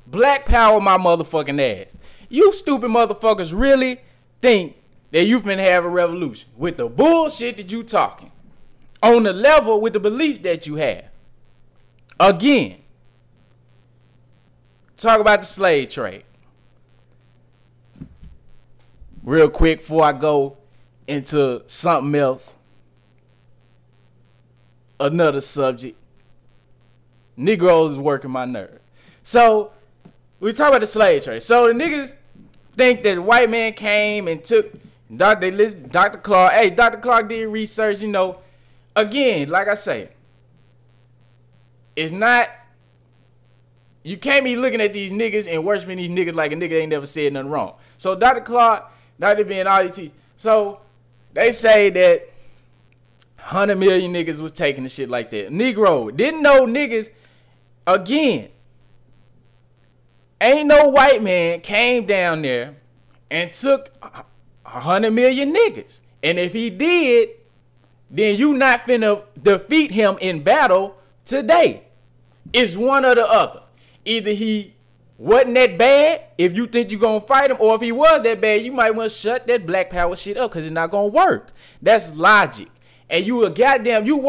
Black power my motherfucking ass. You stupid motherfuckers really think that you finna have a revolution with the bullshit that you talking on the level with the beliefs that you have. Again, talk about the slave trade. Real quick before I go into something else. Another subject. Negroes is working my nerve. So, we talk about the slave trade. So, the niggas think that the white man came and took Dr. Clark. Hey, Dr. Clark did research, you know. Again, like I say, it's not, you can't be looking at these niggas and worshiping these niggas like a nigga ain't never said nothing wrong. So, Dr. Clark, Dr. being all these, so they say that 100 million niggas was taking the shit like that. Negro, didn't know niggas, again, ain't no white man came down there and took 100 million niggas. And if he did, then you not finna defeat him in battle today. It's one or the other. Either he wasn't that bad, if you think you gonna fight him, or if he was that bad, you might want to shut that black power shit up because it's not gonna work. That's logic. And you a goddamn, you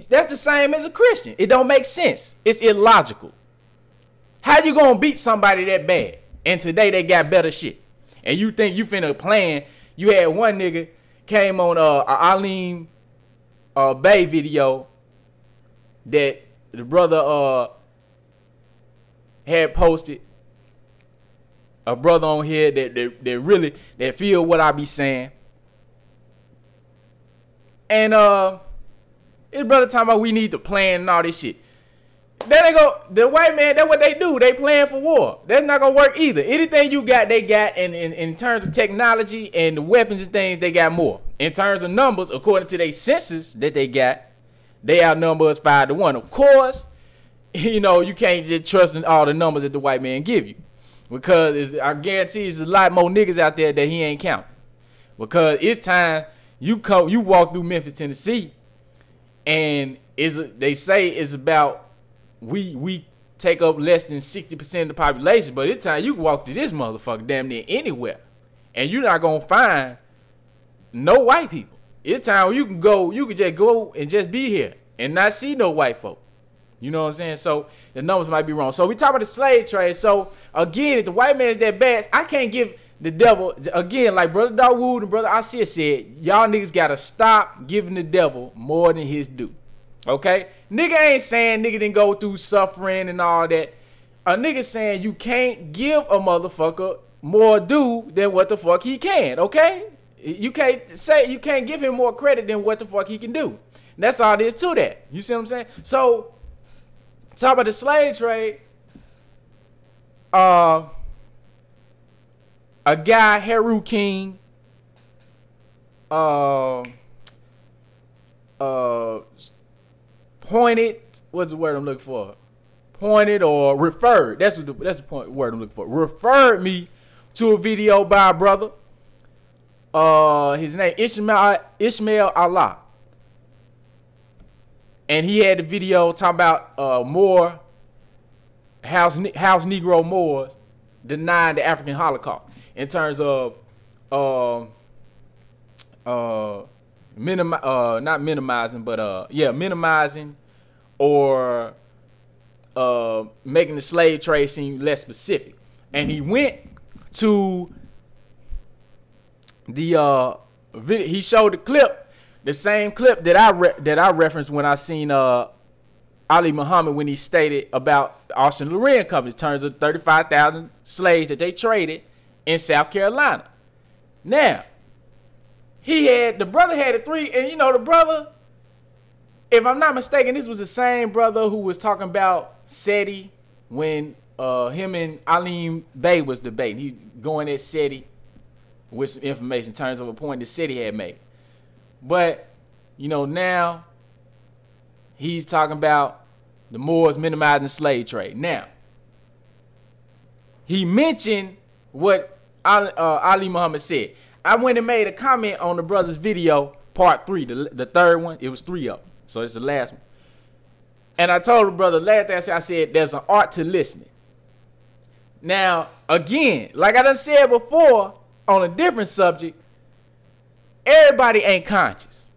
that's the same as a Christian. It don't make sense. It's illogical. How you gonna beat somebody that bad? And today they got better shit. And you think you finna plan. You had one nigga came on a Alim Bay video that the brother had posted. A brother on here that really feel what I be saying. And his brother talking about we need to plan and all this shit. Then they go, the white man, that's what they do. They plan for war. That's not gonna work either. Anything you got, they got. And in terms of technology and the weapons and things, they got more. In terms of numbers, according to their census that they got, they outnumber us 5-1. Of course, you know, you can't just trust in all the numbers that the white man give you. Because I guarantee there's a lot more niggas out there that he ain't counting. Because it's time you walk through Memphis, Tennessee, and they say it's about we take up less than 60% of the population, but it's time you can walk through this motherfucker damn near anywhere, and you're not gonna find no white people. It's time you can just go and just be here and not see no white folk. You know what I'm saying? So the numbers might be wrong. So we talk about the slave trade. So again, if the white man is that bad, I can't give the devil, again, like Brother Dawood and Brother Asir said, y'all niggas gotta stop giving the devil more than his due. Okay? Nigga ain't saying nigga didn't go through suffering and all that. A nigga saying you can't give a motherfucker more due than what the fuck he can, okay? You can't give him more credit than what the fuck he can do. And that's all there is to that. You see what I'm saying? So, talk about the slave trade. A guy, Heru King, pointed, what's the word I'm looking for? Pointed or referred. That's the word I'm looking for. Referred me to a video by a brother. His name Ishmael Allah. And he had the video talking about more house Negro Moors denying the African Holocaust in terms of minimizing or making the slave trade seem less specific. And he went to the video. He showed the clip. The same clip that I referenced when I seen Ali Muhammad when he stated about the Austin Loren Company in terms of 35,000 slaves that they traded in South Carolina. Now, the brother had a three, and you know the brother, if I'm not mistaken, this was the same brother who was talking about SETI when him and Alim Bey was debating. He going at SETI with some information in terms of a point that SETI had made. But, you know, now he's talking about the Moors minimizing the slave trade. Now, he mentioned what Ali Muhammad said. I went and made a comment on the brother's video, part 3, the third one. It was 3 of them, so it's the last one. And I told the brother, last thing I said, there's an art to listening. Now, again, like I done said before on a different subject, everybody ain't conscious.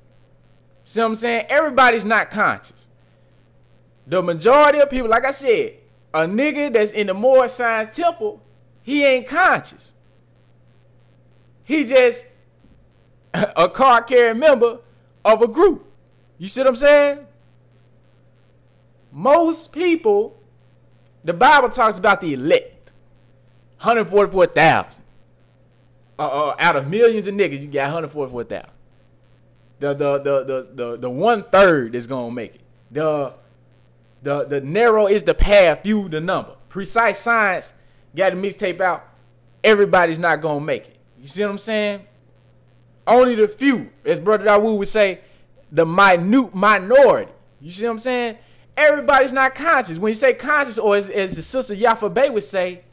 See what I'm saying? Everybody's not conscious. The majority of people, like I said, a nigga that's in the Moore Science Temple, he ain't conscious. He just a card-carrying member of a group. You see what I'm saying? Most people, the Bible talks about the elect. 144,000. Out of millions of niggas, you got 144,000. The 1/3 is gonna make it. The narrow is the path, few the number. Precise Science got a mixtape out. Everybody's not gonna make it. You see what I'm saying? Only the few, as Brother Dawood would say, the minute minority. You see what I'm saying? Everybody's not conscious. When you say conscious, or as the sister Yafa Bey would say,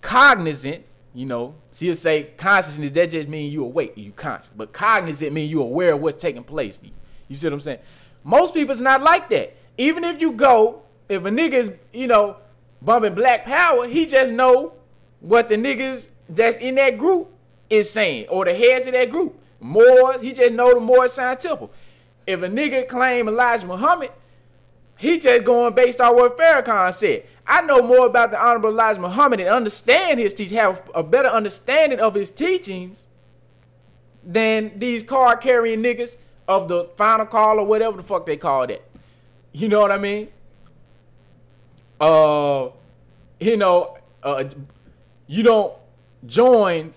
cognizant, you know, she'll say consciousness, that just means you awake, you conscious. But cognizant means you aware of what's taking place. You see what I'm saying? Most people's not like that. Even if you go, if a nigga is, you know, bumping Black Power, he just know what the niggas that's in that group is saying, or the heads of that group. More, he just know the more Science Temple. If a nigga claim Elijah Muhammad, he just going based on what Farrakhan said. I know more about the Honorable Elijah Muhammad and understand his teaching, have a better understanding of his teachings than these card-carrying niggas of the Final Call or whatever the fuck they call that. You know what I mean? You don't join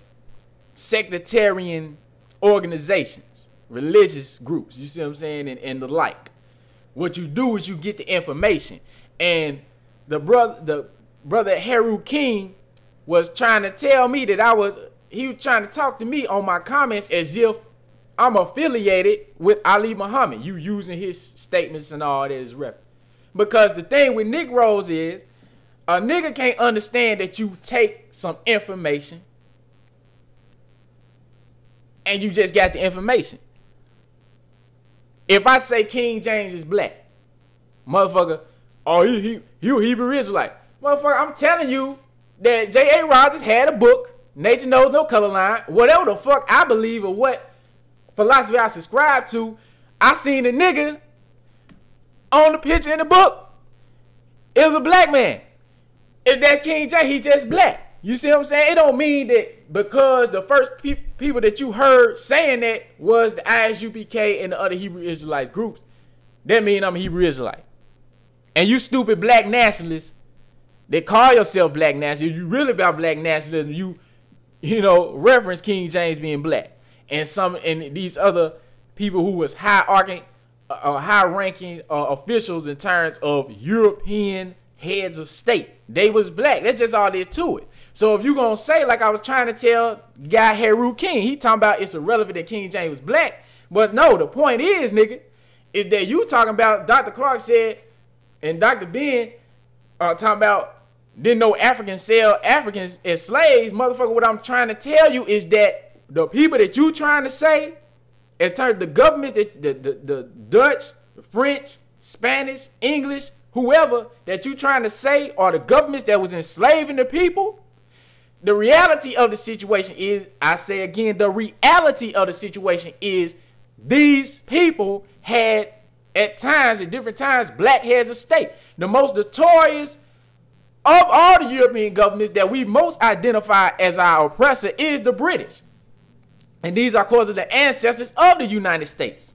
sectarian organizations, religious groups, you see what I'm saying, and the like. What you do is you get the information. And the brother Haru King was trying to tell me that he was trying to talk to me on my comments as if I'm affiliated with Ali Muhammad. You using his statements and all that as reference. Because the thing with Negroes is, a nigga can't understand that you take some information and you just got the information. If I say King James is black, motherfucker, oh, he a Hebrew Israelite. Motherfucker, I'm telling you that J.A. Rogers had a book, Nature Knows No Color Line, whatever the fuck I believe or what philosophy I subscribe to. I seen a nigga on the picture in the book. It was a black man. If that King James, he just black. You see what I'm saying? It don't mean that because the first people that you heard saying that was the ISUPK and the other Hebrew Israelite groups, that mean I'm a Hebrew Israelite. And you stupid black nationalists that call yourself black nationalists, you really about black nationalism, you know, reference King James being black. And these other people who was high-ranking officials in terms of European heads of state, they was black. That's just all there to it. So if you gonna say, like I was trying to tell guy Haru King, he talking about it's irrelevant that King James was black. But no, the point is, nigga, is that you talking about Dr. Clark said and Dr. Ben talking about didn't know Africans sell Africans as slaves. Motherfucker, what I'm trying to tell you is that the people that you trying to say, in terms of the governments, the Dutch, the French, Spanish, English, whoever that you trying to say are the governments that was enslaving the people, the reality of the situation is, I say again, the reality of the situation is these people had at times, at different times, black heads of state. The most notorious of all the European governments that we most identify as our oppressor is the British. And these are, of course, the ancestors of the United States.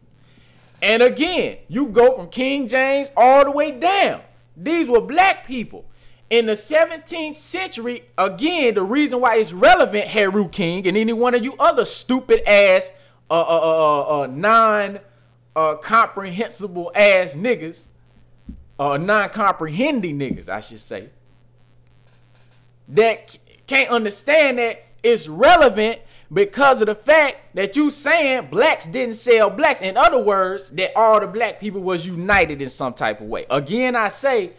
And again, you go from King James all the way down. These were black people. In the 17th century, again, the reason why it's relevant, Haru King, and any one of you other stupid ass, non-comprehensible ass niggas, non-comprehending niggas, I should say, that can't understand that it's relevant because of the fact that you saying blacks didn't sell blacks. In other words, that all the black people was united in some type of way. Again, I say,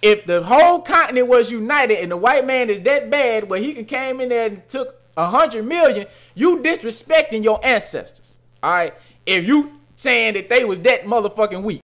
if the whole continent was united and the white man is that bad where he came in there and took 100 million, you disrespecting your ancestors. All right. If you saying that they was that motherfucking weak.